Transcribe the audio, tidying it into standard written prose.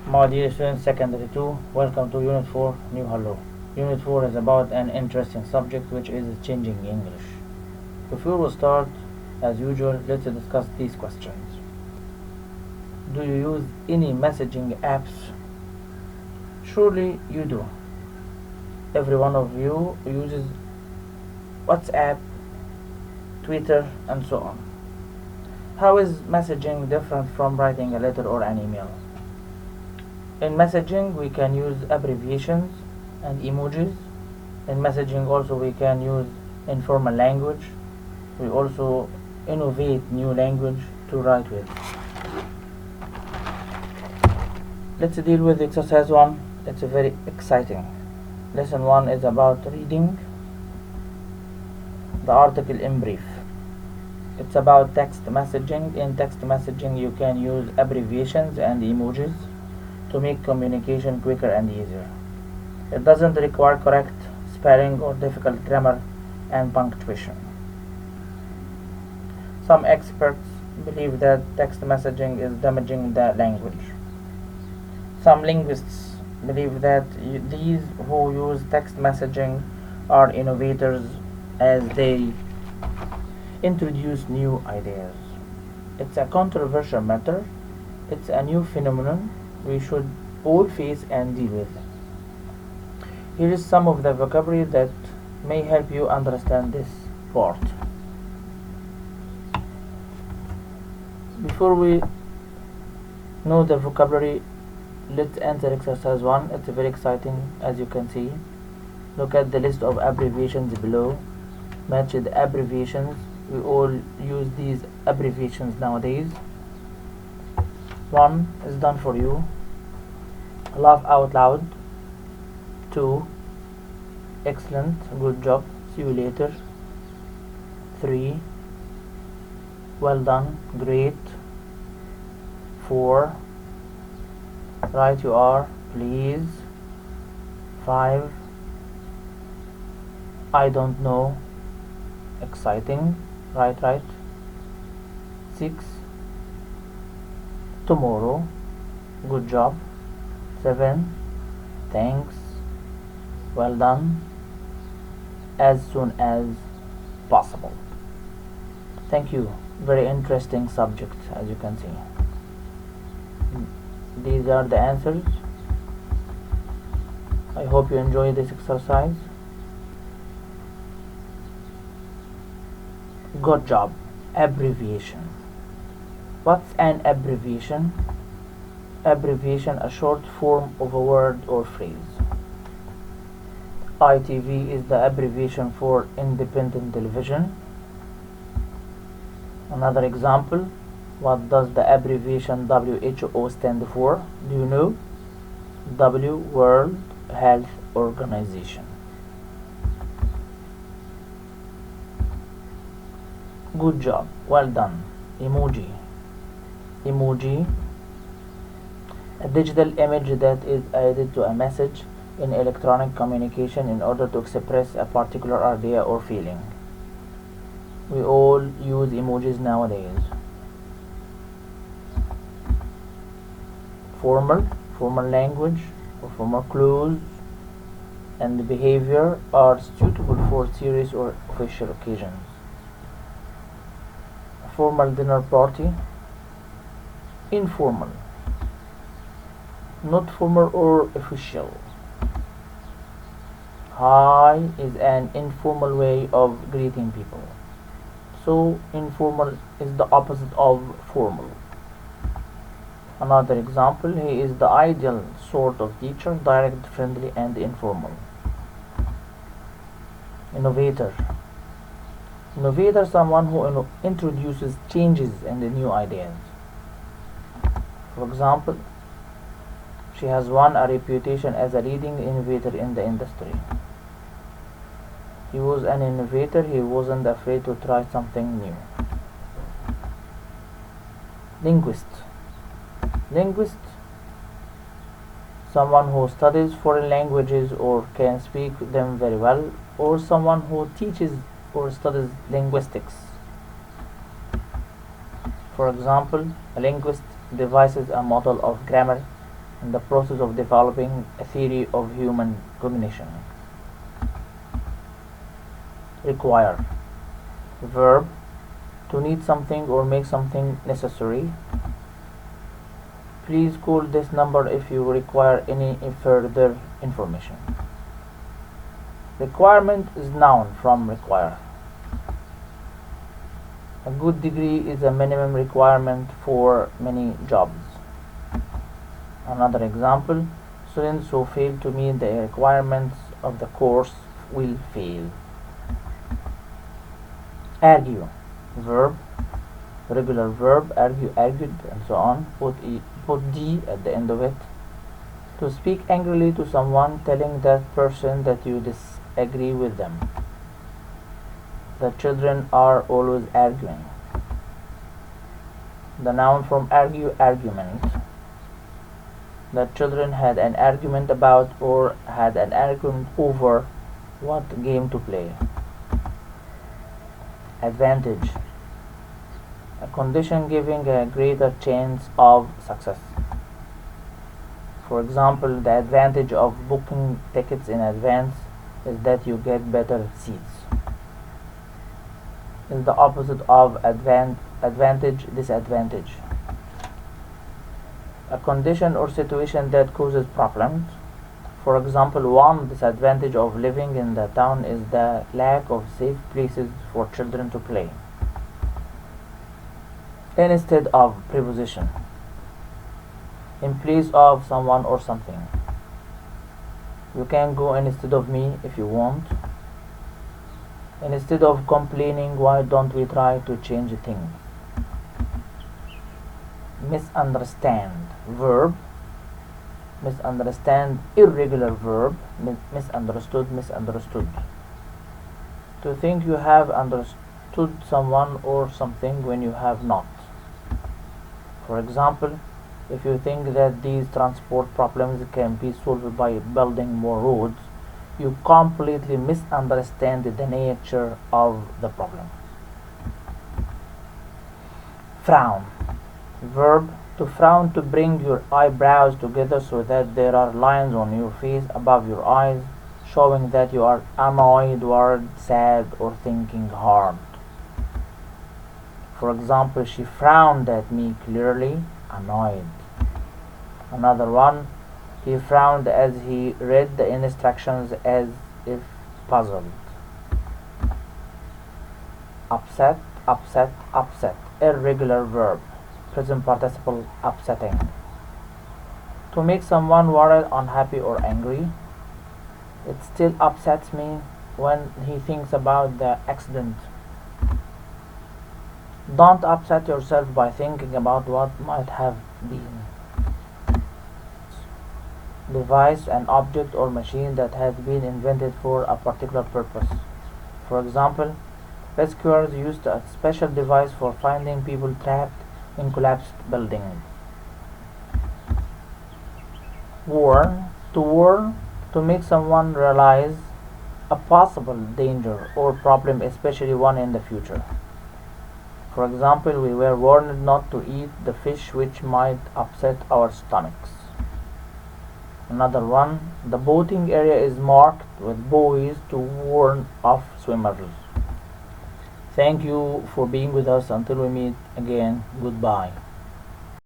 My dear students, Secondary 2, welcome to Unit 4, New Hello. Unit 4 is about an interesting subject which is changing English. Before we start, as usual, let's discuss these questions. Do you use any messaging apps? Surely you do. Every one of you uses WhatsApp, Twitter, and so on. How is messaging different from writing a letter or an email? In messaging, we can use abbreviations and emojis. In messaging also we can use informal language. We also innovate new language to write with. Let's deal with exercise 1. It's very exciting. Lesson 1 is about reading the article in brief. It's about text messaging. In text messaging you can use abbreviations and emojis to make communication quicker and easier. It doesn't require correct spelling or difficult grammar and punctuation. Some experts believe that text messaging is damaging the language. Some linguists believe that these who use text messaging are innovators as they introduce new ideas. It's a controversial matter. It's a new phenomenon we should all face and deal with. Here is some of the vocabulary that may help you understand this part. Before we know the vocabulary, let's enter exercise 1. It's very exciting, as you can see. Look at the list of abbreviations below. Match the abbreviations. We all use these abbreviations nowadays. 1 is done for you. Laugh out loud. 2. Excellent, good job, see you later. 3. Well done, great. 4. Right you are, please. 5. I don't know, exciting, right. 6. Tomorrow, good job. 7. Thanks, well done, as soon as possible. Thank you. Very interesting subject, as you can see. These are the answers. I hope you enjoy this exercise. Good job. Abbreviation. What's an abbreviation? Abbreviation, a short form of a word or phrase. ITV is the abbreviation for independent television. Another example, what does the abbreviation WHO stand for? Do you know? W, World Health Organization. Good job, well done. Emoji. Emoji, a digital image that is added to a message in electronic communication in order to express a particular idea or feeling. We all use emojis nowadays. Formal language or formal clothes and behavior are suitable for serious or official occasions. A formal dinner party. Informal, not formal or official. Hi is an informal way of greeting people. So informal is the opposite of formal. Another example, he is the ideal sort of teacher, direct, friendly, and informal. Innovator. Innovator, someone who introduces changes and new ideas. For example, she has won a reputation as a leading innovator in the industry. He was an innovator, he wasn't afraid to try something new. Linguist. Linguist, someone who studies foreign languages or can speak them very well, or someone who teaches or studies linguistics. For example, a linguist devises a model of grammar in the process of developing a theory of human cognition. Require. Verb, to need something or make something necessary. Please call this number if you require any further information. Requirement is noun from require. A good degree is a minimum requirement for many jobs. Another example, students who fail to meet the requirements of the course will fail. Argue. Verb, regular verb, argue, argued, and so on. Put D at the end of it. To speak angrily to someone, telling that person that you disagree with them. The children are always arguing. The noun from argue, argument. The children had an argument about or had an argument over what game to play. Advantage. A condition giving a greater chance of success. For example, the advantage of booking tickets in advance is that you get better seats. Is the opposite of advantage, disadvantage. A condition or situation that causes problems. For example, one disadvantage of living in the town is the lack of safe places for children to play. Instead of preposition. In place of someone or something. You can go instead of me if you want. Instead of complaining, why don't we try to change things? Misunderstand. Verb. Misunderstand, irregular verb. Misunderstood, misunderstood. To think you have understood someone or something when you have not. For example, if you think that these transport problems can be solved by building more roads, you completely misunderstand the nature of the problem. Frown. Verb, to frown, to bring your eyebrows together so that there are lines on your face above your eyes, showing that you are annoyed, worried, sad, or thinking hard. For example, she frowned at me, clearly annoyed. Another one, he frowned as he read the instructions as if puzzled. Upset, upset, upset. Irregular verb. Present participle, upsetting. To make someone worried, unhappy, or angry. It still upsets me when he thinks about the accident. Don't upset yourself by thinking about what might have been. Device, an object or machine that has been invented for a particular purpose. For example, rescuers used a special device for finding people trapped in collapsed buildings. Warn, to make someone realize a possible danger or problem, especially one in the future. For example, we were warned not to eat the fish which might upset our stomachs. Another one, the boating area is marked with buoys to warn off swimmers. Thank you for being with us. Until we meet again, goodbye.